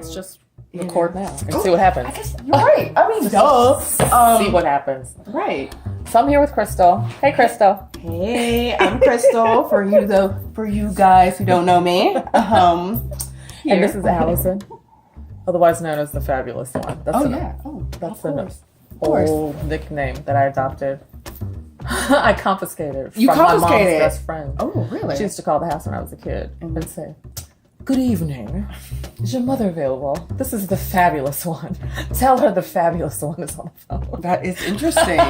let's just record now and see what happens. I guess you're right. I mean, duh. See what happens. Right. So I'm here with Crystal. Hey, Crystal. Hey, I'm Crystal. For you guys who don't know me, and this is Allison, otherwise known as the Fabulous One. That's an old nickname that I adopted. I confiscated from my mom's best friend. Oh, really? She used to call the house when I was a kid and say, "Good evening. Is your mother available? This is the Fabulous One. Tell her the Fabulous One is on the phone." That is interesting.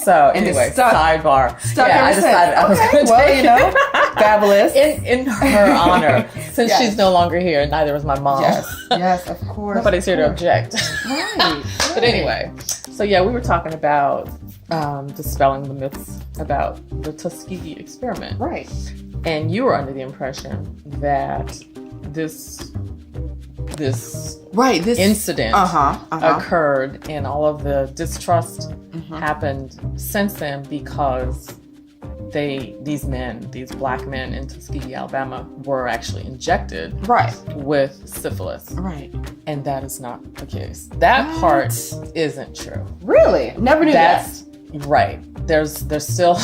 So anyway, sidebar. I decided I was going to take Fabulous in her honor, since she's no longer here. Neither is my mom. Yes, of course. Nobody's here to object. Right. But anyway, so we were talking about dispelling the myths about the Tuskegee experiment. Right. And you were under the impression that this incident occurred, and all of the distrust happened since then because these black men in Tuskegee, Alabama, were actually injected with syphilis. Right. And that is not the case. That part isn't true. Really? Never knew that. Right. There's still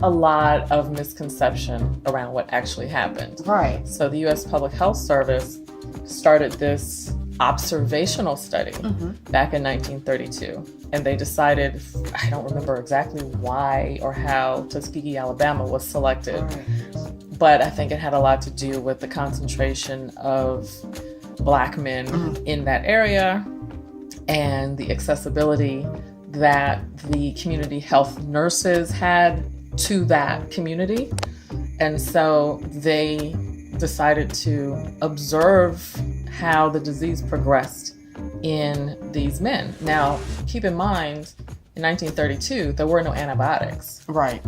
a lot of misconception around what actually happened. Right. So the U.S. Public Health Service started this observational study back in 1932. And they decided, I don't remember exactly why or how Tuskegee, Alabama was selected. Right. But I think it had a lot to do with the concentration of black men in that area and the accessibility that the community health nurses had to that community. And so they decided to observe how the disease progressed in these men. Now, keep in mind, in 1932, there were no antibiotics. Right.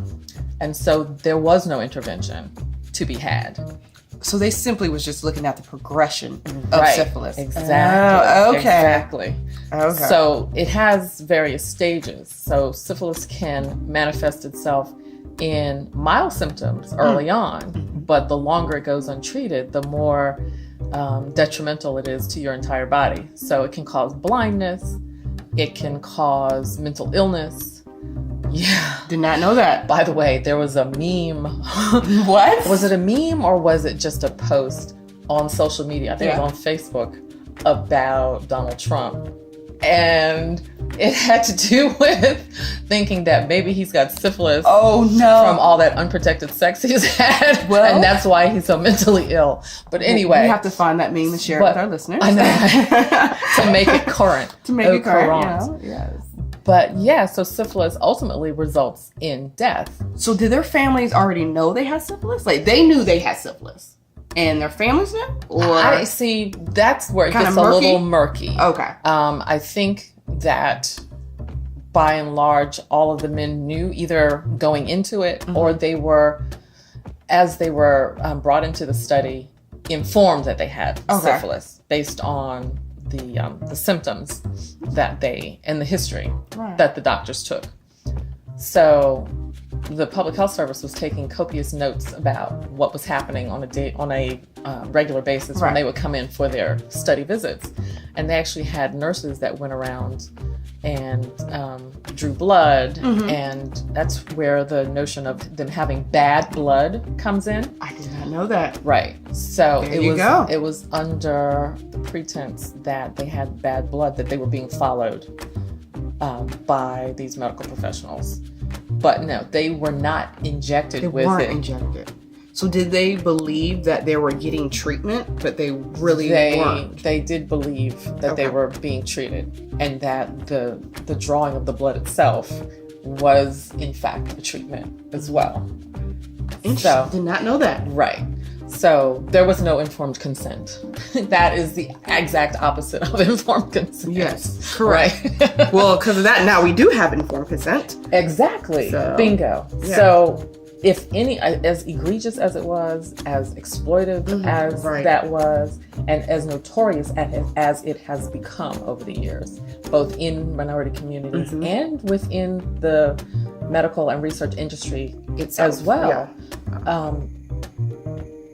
And so there was no intervention to be had. So they simply was just looking at the progression of syphilis. Exactly. Oh, okay. Exactly. Okay. So it has various stages. So syphilis can manifest itself in mild symptoms early on, but the longer it goes untreated, the more detrimental it is to your entire body. So it can cause blindness. It can cause mental illness. Yeah. Did not know that. By the way, there was a meme. What? Was it a meme or was it just a post on social media? I think it was on Facebook about Donald Trump. And it had to do with thinking that maybe he's got syphilis from all that unprotected sex he's had. And that's why he's so mentally ill. But anyway. We have to find that meme and share it with our listeners. I know. To make it current. Yes. But so syphilis ultimately results in death. So did their families already know they had syphilis? Like they knew they had syphilis and their families knew? Or I see, that's where it gets a little murky. Okay. I think that by and large, all of the men knew either going into it or they were, as they were brought into the study, informed that they had syphilis based on the symptoms that and the history that the doctors took. So the Public Health Service was taking copious notes about what was happening on a regular basis when they would come in for their study visits. And they actually had nurses that went around and drew blood, and that's where the notion of them having bad blood comes in. I did not know that. Right. So it was under the pretense that they had bad blood, that they were being followed by these medical professionals. But no, they were not injected with it. They weren't injected. So did they believe that they were getting treatment, but they really weren't? They did believe that they were being treated, and that the drawing of the blood itself was, in fact, a treatment as well. So, did not know that. Right. So there was no informed consent. That is the exact opposite of informed consent. Yes, correct. Right. Well, because of that, now we do have informed consent. Exactly. So, bingo. Yeah. So if any, as egregious as it was, as exploitive as that was, and as notorious as it has become over the years, both in minority communities and within the medical and research industry as well,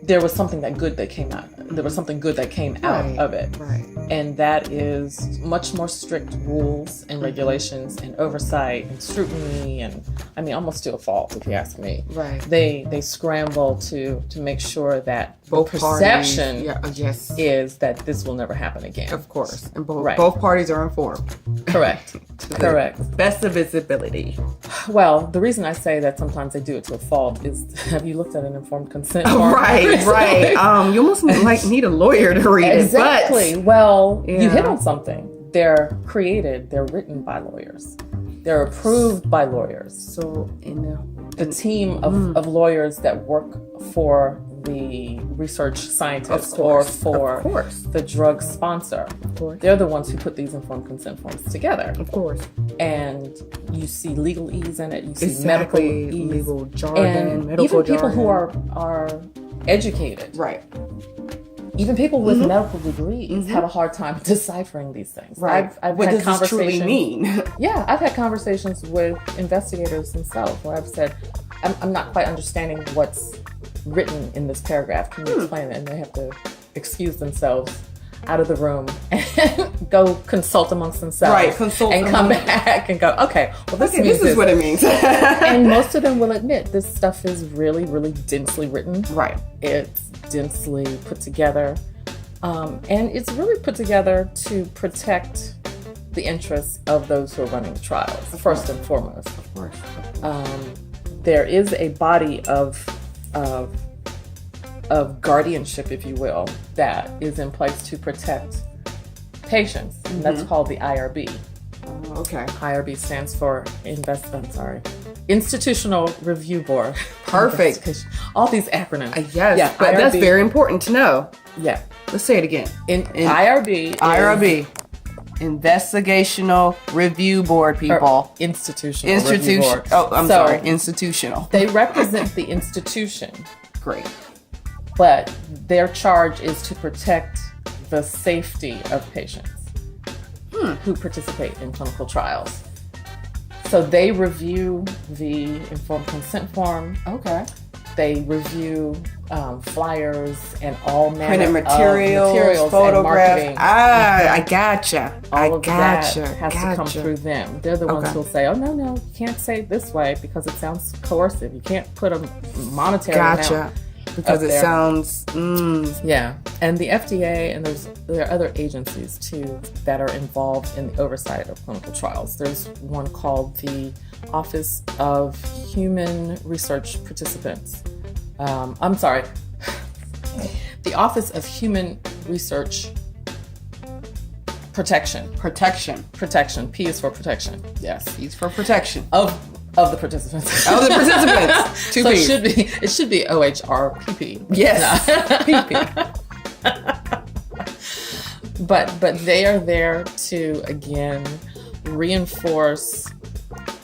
there was something good that came out there was something good that came out of it. Right. And that is much more strict rules and regulations and oversight and scrutiny, and I mean, almost to a fault, if you ask me. Right. They scramble to make sure that Both the perception parties, is that this will never happen again. of course, and both parties are informed. Correct. Correct. Best of its ability. Well, the reason I say that sometimes they do it to a fault is, have you looked at an informed consent form? Right. You almost need a lawyer to read exactly. it. But, well, you hit on something. They're written by lawyers. They're approved by lawyers. So the team of lawyers that work for the research scientist or for the drug sponsor, they're the ones who put these informed consent forms together. Of course. And you see legalese in it. You see Exactly. Legal jargon, and medical even people jargon. who are educated. Right. Even people with medical degrees have a hard time deciphering these things. Right. I've What had does this truly mean? Yeah, I've had conversations with investigators themselves where I've said, I'm not quite understanding what's written in this paragraph. Can you explain it? And they have to excuse themselves out of the room and go consult amongst themselves. Right, consult and come back and go, okay, well, this is what it means. And most of them will admit this stuff is really, really densely written. Right. It's densely put together. And it's really put together to protect the interests of those who are running the trials, first and foremost. Of course. There is a body of guardianship, if you will, that is in place to protect patients. And that's called the IRB. Okay. IRB stands for Institutional Review Board. Perfect. All these acronyms. Yes, Yeah, but IRB. that's very important to know. Yeah. Let's say it again. IRB. IRB. Investigational Review Board, people. Institutional Review Board. Oh, I'm sorry. Institutional. They represent the institution. Great. But their charge is to protect the safety of patients who participate in clinical trials. So they review the informed consent form. Okay. They review flyers and all manner Printed of materials, photographs. and marketing. I gotcha. All of that has Gotcha. to come through them. They're the ones who'll say, oh, no, you can't say it this way because it sounds coercive. You can't put a monetary amount. Because it sounds. Yeah. And the FDA, and there are other agencies too that are involved in the oversight of clinical trials. There's one called the Office of Human Research Participants. The Office of Human Research Protection. Protection. P is for protection. Yes. P is for protection. Of the participants. Of the participants. Two So P's. it should be OHRPP. Yes. PP. But they are there to again reinforce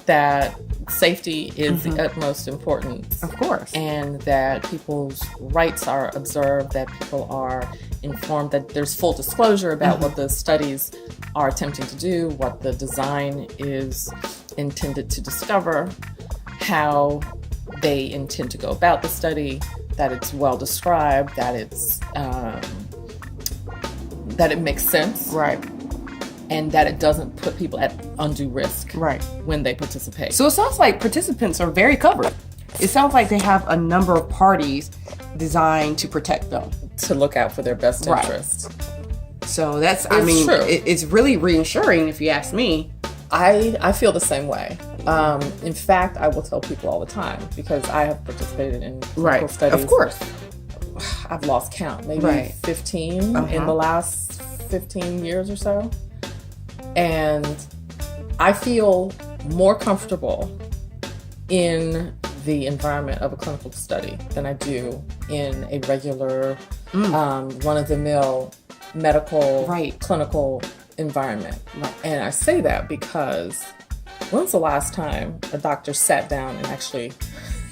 that safety is the utmost importance. Of course. And that people's rights are observed, that people are informed, that there's full disclosure about what the studies are attempting to do, what the design is intended to discover, how they intend to go about the study, that it's well described, that it's that it makes sense, Right. and that it doesn't put people at undue risk, Right. when they participate. So it sounds like participants are very covered. It sounds like they have a number of parties designed to protect them. To look out for their best Right. interest. So that's, It's true. it's really reassuring if you ask me. I feel the same way. In fact, I will tell people all the time because I have participated in clinical studies. Of course. I've lost count, maybe 15 in the last 15 years or so. And I feel more comfortable in the environment of a clinical study than I do in a regular run-of-the-mill medical clinical environment. Right. And I say that because when's the last time a doctor sat down and actually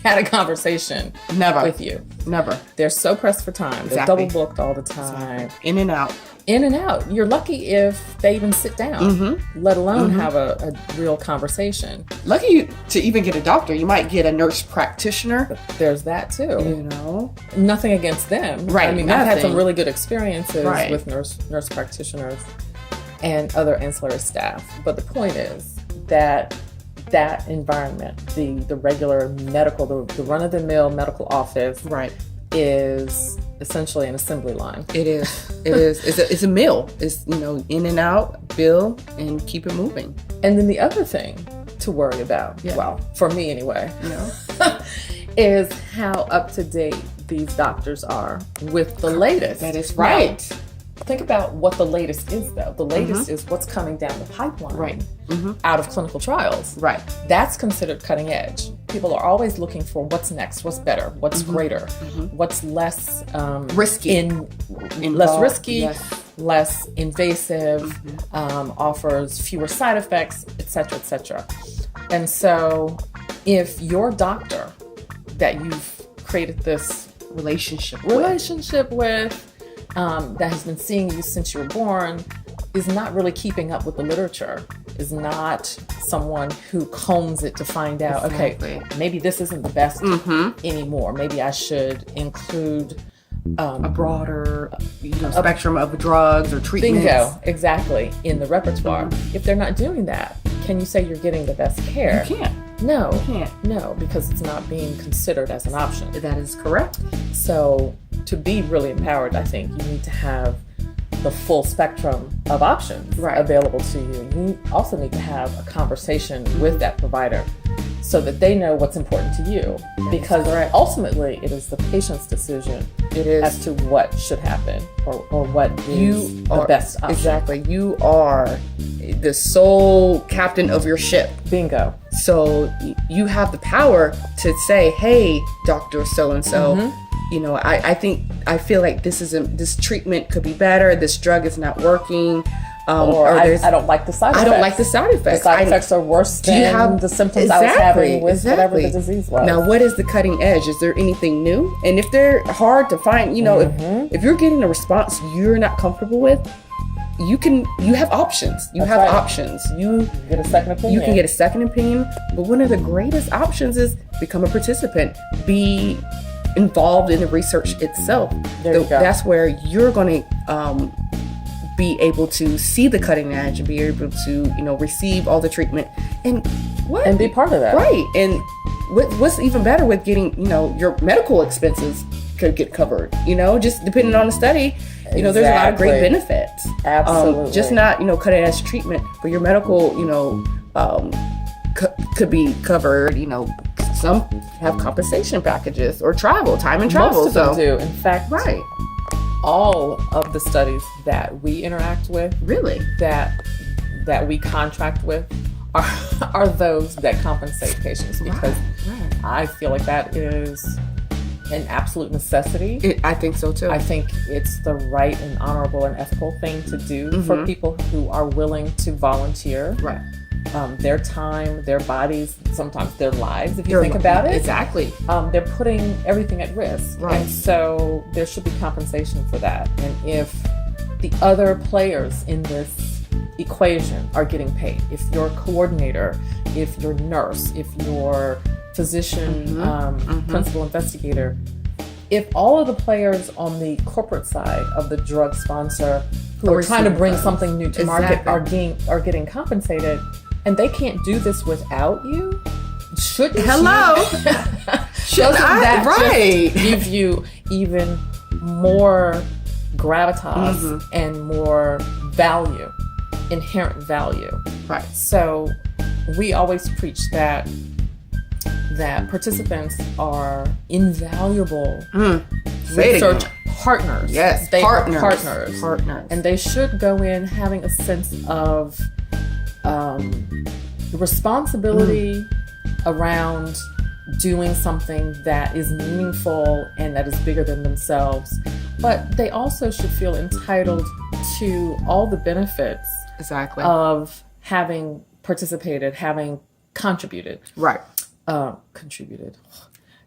had a conversation with you? Never. They're so pressed for time. They're double booked all the time. In and out. in and out. You're lucky if they even sit down, let alone have a real conversation. Lucky to even get a doctor. You might get a nurse practitioner. There's that too. You know, nothing against them. Right. I mean, nothing. I've had some really good experiences Right. with nurse practitioners and other ancillary staff. But the point is that environment, the regular medical, the run-of-the-mill medical office, Right. is essentially an assembly line. It is. It is. It's a mill. It's, in and out, bill, and keep it moving. And then the other thing to worry about, Yeah. well, for me anyway, You know, is how up to date these doctors are with the latest. that is right. Now, think about what the latest is, though. The latest is what's coming down the pipeline Right. out of clinical trials. Right. That's considered cutting edge. People are always looking for what's next, what's better, what's greater, what's less Risky. less risky, Yes. less invasive, offers fewer side effects, etc., etc. And so, if your doctor that you've created this Relationship with, that has been seeing you since you were born, is not really keeping up with the literature, is not someone who combs it to find out, Exactly. okay, maybe this isn't the best anymore. Maybe I should include a broader spectrum of drugs or treatments. bingo, exactly, in the repertoire. If they're not doing that, can you say you're getting the best care? You can't. No, can't. no, because it's not being considered as an option. That is correct. So to be really empowered, I think you need to have the full spectrum of options available to you. You also need to have a conversation with that provider so that they know what's important to you. Because ultimately, it is the patient's decision It is. as to what should happen or what is the best option. Exactly. You are the sole captain of your ship. Bingo. So you have the power to say, "Hey, Doctor So-and-so, I feel like this treatment could be better. This drug is not working. Or I don't like the side effects. I don't like the side effects. The side effects are worse than the symptoms I was having with whatever the disease was. Now, what is the cutting edge? Is there anything new? And if they're hard to find, if you're getting a response you're not comfortable with, you have options. You have options. You get a second opinion. You can get a second opinion. But one of the greatest options is become a participant. Be involved in the research itself. There you go. That's where you're going to be able to see the cutting edge and be able to, receive all the treatment and be part of that. Right. And what's even better with getting, your medical expenses could get covered, just depending on the study. There's a lot of great benefits. Absolutely. Just not, cutting edge treatment, but your medical, could be covered. Some have compensation packages or time and travel. Most of them do. In fact, right. all of the studies that we interact with, really, that we contract with, are those that compensate patients, because I feel like that is an absolute necessity. I think so too. I think it's the right and honorable and ethical thing to do for people who are willing to volunteer. Right. Their time, their bodies, sometimes their lives, if you think about it. Exactly. They're putting everything at risk. Right. And so there should be compensation for that. And if the other players in this equation are getting paid, if your coordinator, if your nurse, if your physician, principal investigator, if all of the players on the corporate side of the drug sponsor who are trying to bring something new to market are getting compensated, and they can't do this without you, shouldn't that just give you even more gravitas and more value, inherent value? Right. So we always preach that participants are invaluable research partners. Yes, they partners. are partners. Partners. And they should go in having a sense of responsibility around doing something that is meaningful and that is bigger than themselves. But they also should feel entitled to all the benefits of having participated, having contributed. Right. Contributed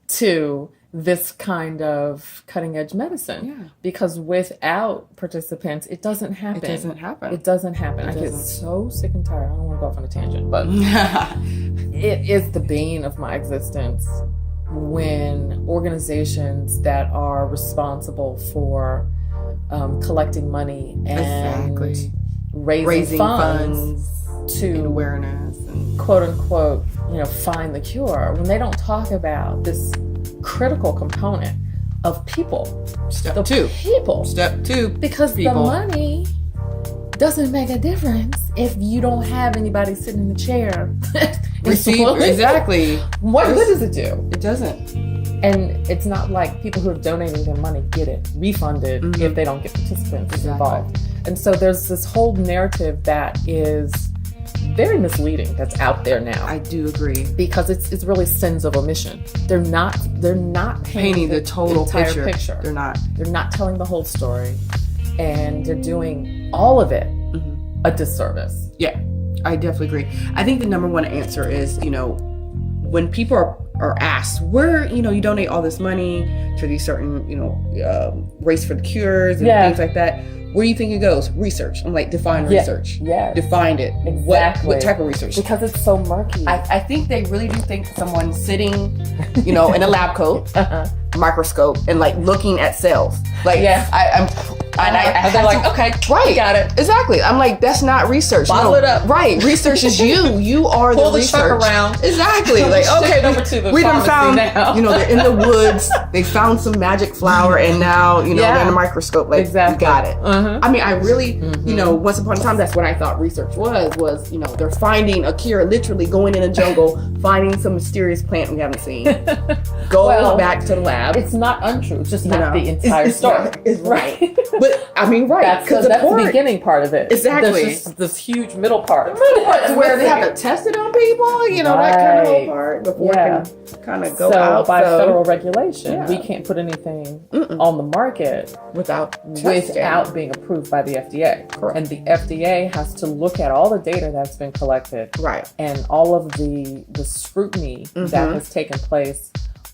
to this kind of cutting edge medicine, because without participants, it doesn't happen. It doesn't happen. I get so sick and tired. I don't want to go off on a tangent, but it is the bane of my existence when organizations that are responsible for collecting money and raising funds to awareness and quote unquote, find the cure, when they don't talk about this critical component of people. Step two. Because the money doesn't make a difference if you don't have anybody sitting in the chair. Exactly. What good does it do? It doesn't. And it's not like people who are donating their money get it refunded if they don't get participants involved. And so there's this whole narrative that is very misleading that's out there now. I do agree. Because it's really sins of omission. They're not painting the total entire picture. They're not telling the whole story. And they're doing all of it a disservice. Yeah, I definitely agree. I think the number one answer is, when people are asked where, you donate all this money to these certain, race for the cures and things like that, where do you think it goes? Research. I'm like, define research. Yeah. Define it. Exactly. What type of research? Because it's so murky. I think they really do think someone sitting, in a lab coat, microscope, and like looking at cells. Like, they're like, okay, right, got it. Exactly. I'm like, that's not research. Bottle it up. Right. Research is you. You are Pull the research. Pull the truck around. Exactly. Like, okay, we done found, now. They're in the woods. They found some magic flower, and now, they're in a microscope. Like, we got it. I mean, I really, once upon a time, that's what I thought research was, they're finding a cure, literally going in a jungle, finding some mysterious plant we haven't seen, going back to the lab. It's not untrue. It's just not the entire story. It's right. But, I mean, right. That's the beginning part of it. Exactly. There's just this huge middle part. Where they have to test it on people, that kind of whole part before it can kind of go out. By federal regulation, we can't put anything on the market without being approved by the FDA. Correct. And the FDA has to look at all the data that's been collected. Right. And all of the scrutiny that has taken place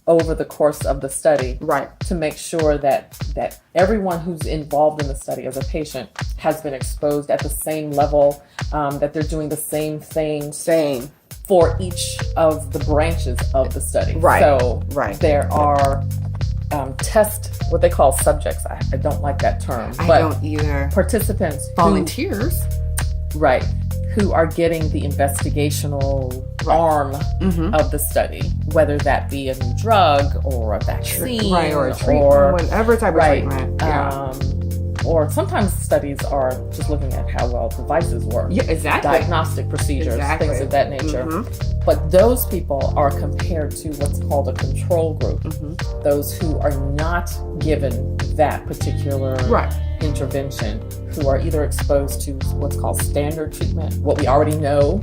over the course of the study, right, to make sure that everyone who's involved in the study as a patient has been exposed at the same level, that they're doing the same thing for each of the branches of the study. Right. So there are what they call subjects. I don't like that term. I don't either. Participants. Volunteers. Who are getting the investigational arm of the study, whether that be a new drug or a vaccine, or a treatment, whatever type of treatment. Or sometimes studies are just looking at how well devices work. Yeah, exactly. Diagnostic procedures, things of that nature. But those people are compared to what's called a control group. Those who are not given that particular intervention, who are either exposed to what's called standard treatment, what we already know,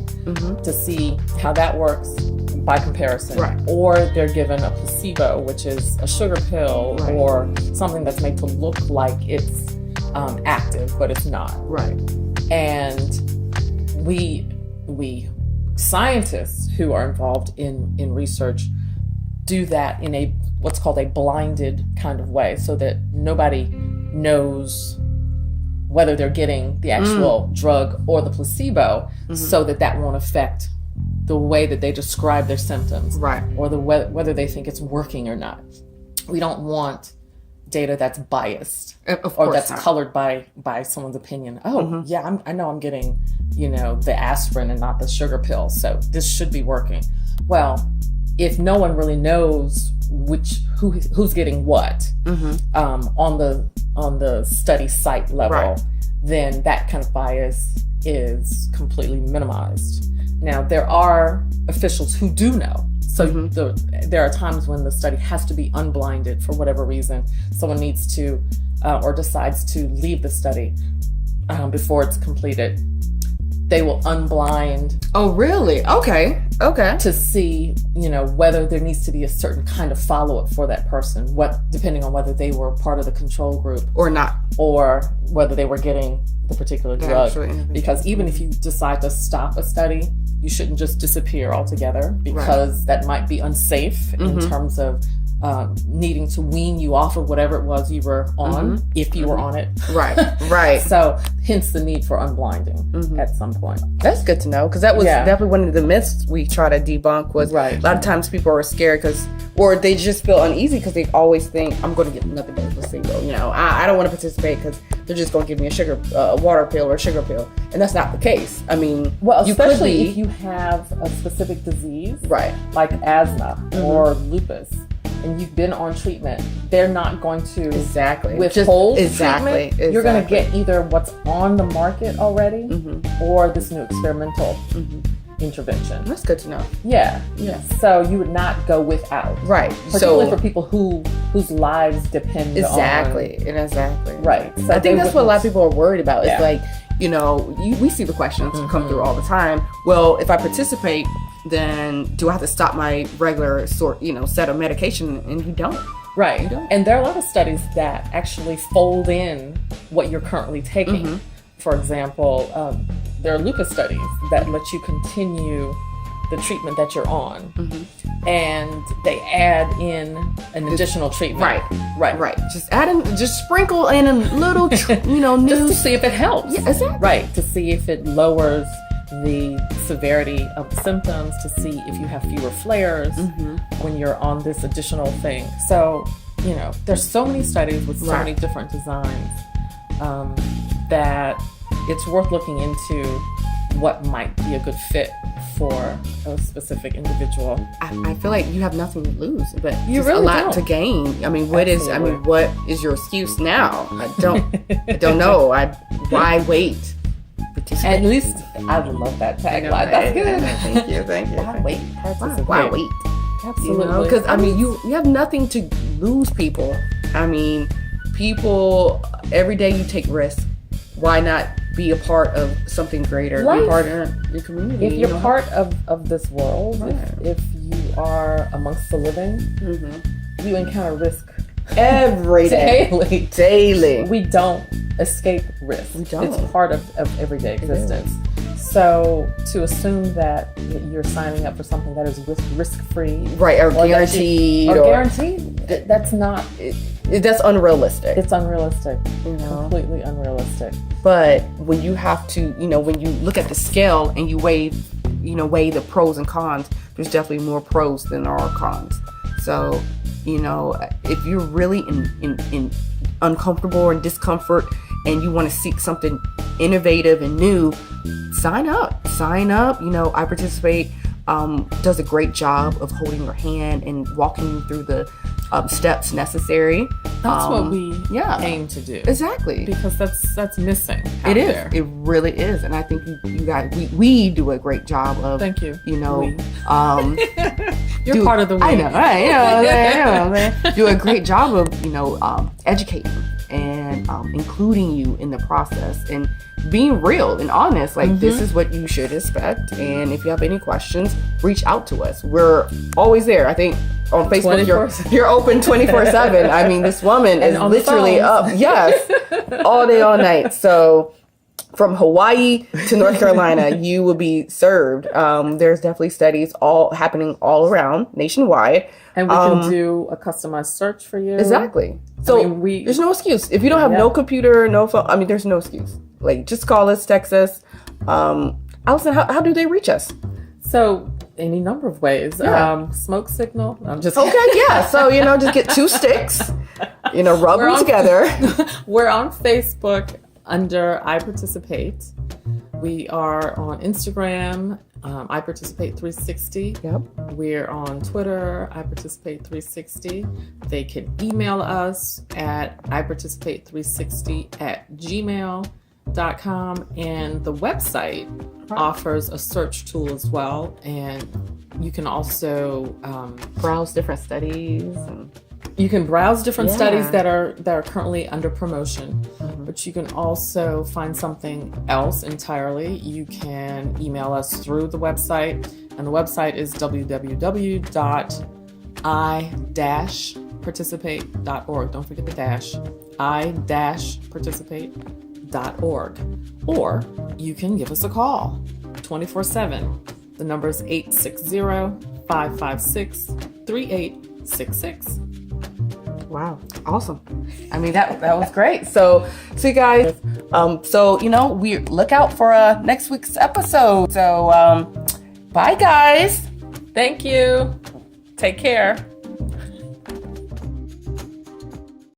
to see how that works by comparison, or they're given a placebo, which is a sugar pill or something that's made to look like it's active, but it's not. And we scientists who are involved in research do that in a what's called a blinded kind of way, so that nobody knows whether they're getting the actual drug or the placebo, so that won't affect the way that they describe their symptoms, or whether they think it's working or not. We don't want data that's biased or that's colored by someone's opinion. I know I'm getting the aspirin and not the sugar pill, so this should be working. Well, if no one really knows who's getting what on the study site level, then that kind of bias is completely minimized. Now, there are officials who do know. So there are times when the study has to be unblinded for whatever reason. Someone needs to or decides to leave the study before it's completed. They will unblind. Oh, really? Okay. To see, whether there needs to be a certain kind of follow-up for that person, depending on whether they were part of the control group or not, or whether they were getting the particular drug. Because even if you decide to stop a study, you shouldn't just disappear altogether, because that might be unsafe in terms of needing to wean you off of whatever it was you were on, if you were on it. Right. So hence the need for unblinding at some point. That's good to know, because that was definitely one of the myths we try to debunk. Was a lot of times people are scared or they just feel uneasy because they always think, I'm going to get nothing but a placebo. You know, I don't want to participate because they're just going to give me a water pill or a sugar pill, and that's not the case. I mean, well, especially if you have a specific disease, like asthma or lupus, and you've been on treatment, they're not going to withhold treatment. You're going to get either what's on the market already or this new experimental intervention. That's good to know. Yeah. So you would not go without. Right. Particularly for people whose lives depend on. Exactly. Right. So I think that's what a lot of people are worried about. It's like, you know, we see the questions come through all the time. Well, if I participate, then do I have to stop my regular set of medication? And you don't. Right. You don't. And there are a lot of studies that actually fold in what you're currently taking. For example, there are lupus studies that let you continue the treatment that you're on, and they add in an additional treatment. Right. Just sprinkle in a little, new, just to see if it helps. Yeah, exactly. Right, to see if it lowers the severity of the symptoms, to see if you have fewer flares when you're on this additional thing. So, there's so many studies with so many different designs that it's worth looking into what might be a good fit for a specific individual. I feel like you have nothing to lose, but you really a lot don't. to gain. I mean, what is your excuse now? I don't know. Why wait? At least I love that tagline. That's good. Thank you. Why wait? Why wait? Absolutely. Because you have nothing to lose, people. I mean, people, every day you take risks. Why not be a part of something greater? Be part of your community. If you're part of this world, if you are amongst the living, you encounter risk every day. Daily. We don't escape risk. We don't. It's part of everyday existence. So to assume that you're signing up for something that is risk-free, or guaranteed, that's not. That's unrealistic. It's unrealistic. Completely unrealistic. But when you have to, when you look at the scale and you weigh the pros and cons, there's definitely more pros than there are cons. So, if you're really in uncomfortable or in discomfort and you want to seek something innovative and new, sign up. I Participate does a great job of holding your hand and walking you through the steps necessary. That's what we aim to do. Exactly. Because that's missing out there. It is. It really is. And I think we do a great job of, thank you. You're part of the we. I know, right? Do a great job of, educating and including you in the process and being real and honest. Like, this is what you should expect. And if you have any questions, reach out to us. We're always there. I think on Facebook, you're open 24/7. I mean, this woman is literally up, all day, all night. So from Hawaii to North Carolina, you will be served. There's definitely studies happening all around, nationwide. And we can do a customized search for you. Exactly. So there's no excuse. If you don't have no computer, no phone, there's no excuse. Like, just call us, text us. Allison, how do they reach us? So any number of ways. Smoke signal. I'm just okay. Yeah. So just get 2 sticks. Rub them together. We're on Facebook under I Participate. We are on Instagram. I Participate 360. Yep. We're on Twitter. I Participate 360. They can email us at iparticipate360@gmail.com, and the website offers a search tool as well, and you can also browse different studies. You can browse different studies that are currently under promotion, but you can also find something else entirely. You can email us through the website, and the website is www.i-participate.org. Don't forget the dash. i-participate.org. Or you can give us a call 24/7. The number is 860-556-3866. Wow. Awesome. I mean, that was great. So you guys, we look out for next week's episode. So bye guys. Thank you. Take care.